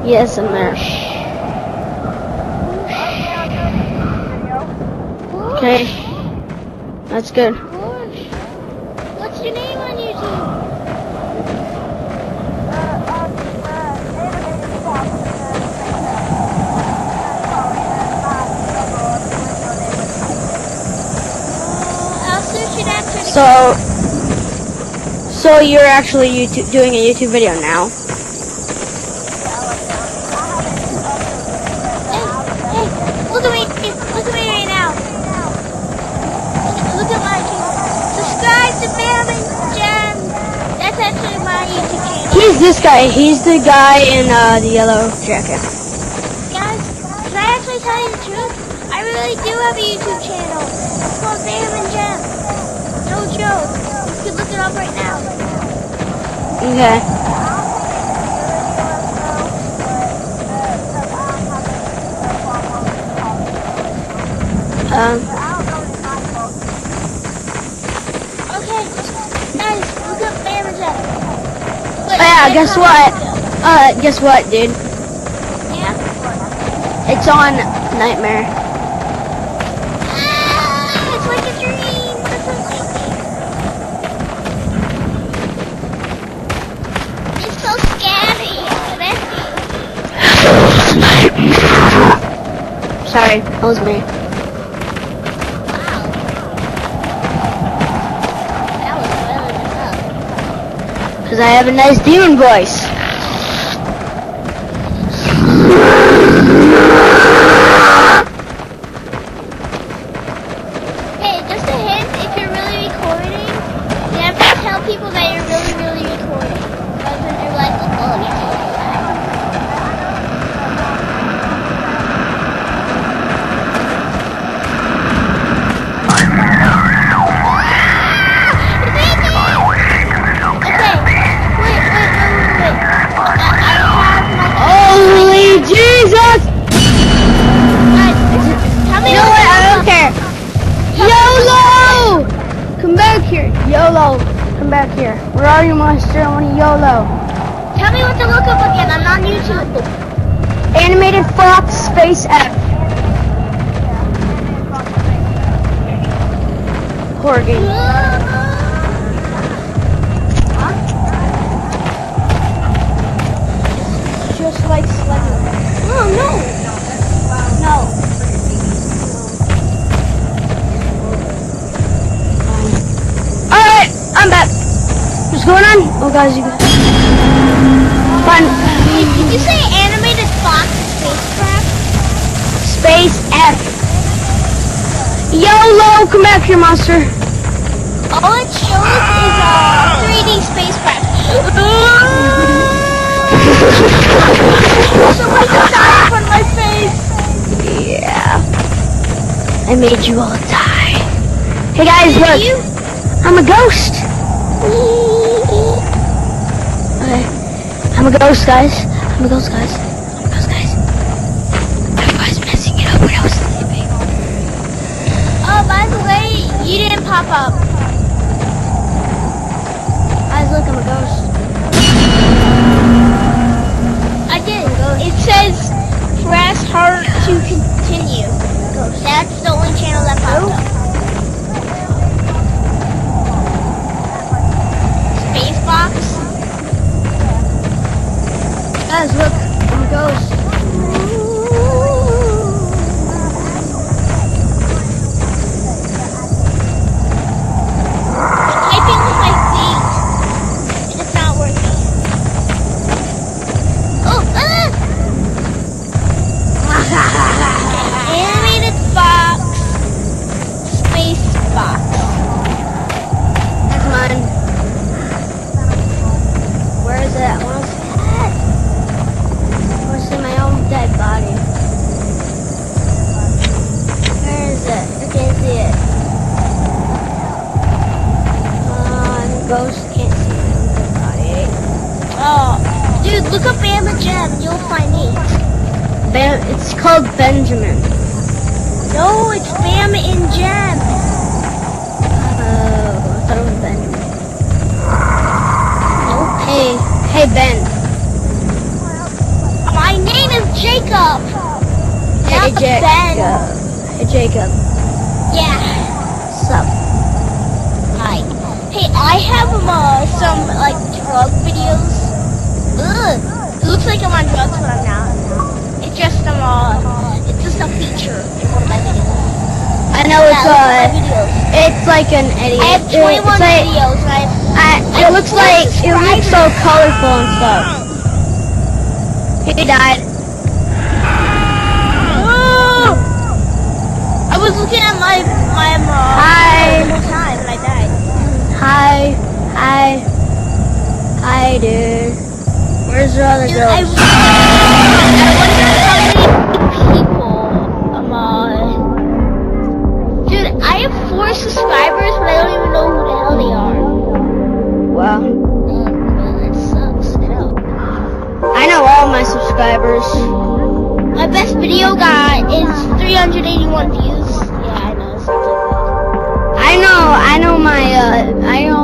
Yes, I'm there. Okay. That's good. What's your name on YouTube? I'll search it after the So you're actually doing a YouTube video now? Hey, look at me right now. Look at my channel. Subscribe to Bam and Jen. That's actually my YouTube channel. He's this guy. He's the guy in the yellow jacket. Guys, can I actually tell you the truth? I really do have a YouTube channel. It's called Bam and Jen. No joke. You can look it up right now. Okay. Okay, guys, look up Bam and Jen. Wait, Yeah, guess what? Guess what, dude? Yeah? It's on Nightmare. Ah, it's like a dream. That's so creepy. It's so scary. Sorry, that was me. Wow. That was really enough. Because I have a nice demon voice. Hey, just a hint, if you're really recording, you have to tell people that you're really, really recording. Rather than you're like, oh, yeah. Holy Jesus! Tell me You know what? I don't care. YOLO! Come back here. YOLO. Come back here. Where are you, monster? I want to YOLO. Tell me what to look up again. I'm on YouTube. Animated Fox Space F. Horror game. Just like Slender. Oh, no. No. Alright, I'm back. What's going on? Oh, guys, you can... Fun. Did you say animated Fox spacecraft? Space F. YOLO! Come back here, monster. All it shows is a 3D spacecraft. Somebody just died in front of my face. Yeah. I made you all die. Hey, guys, look. You? I'm a ghost. Okay. I'm a ghost, guys. I'm a ghost, guys. I'm a ghost, guys. Everybody's messing it up when I was sleeping. Oh, by the way, you didn't pop up. Guys, look, I'm a ghost. I did. It says press heart to continue. That's the only channel that popped up. Spacebox. Guys, look, I'm a ghost. Typing with my feet. And it's not working. Oh, Animated Fox. Space Box. That's mine. Where is it? I want to see it. I want to see my own dead body. Where is it? I can't see it. I'm a ghost. Can't see my own dead body. Oh, dude, look up Bam and Jen. You'll find me. It's called Benjamin. No, it's Bam and Jen. Oh, I thought it was Benjamin. Hey Ben. My Hey, Jacob. Hey, Jacob. Yeah. Sup? Hi. Hey, I have some like drug videos. Ugh. It looks like I'm on drugs, but I'm not. It's just a feature in one of my videos. I know Yeah, look at my videos. it's like an idiot. I have 21 videos. It looks so colorful and stuff. He died. Oh! I was looking at my Hi. the whole time and I died. Hi, dude. Where's the other Dude, girl? I wonder how many people. Dude, I have 4 subscribers, but I don't even know who the hell they are. Well, That sucks. I know. I know all my subscribers. My best video got is 381 views. Yeah, I know. It sounds like that. I know my, I know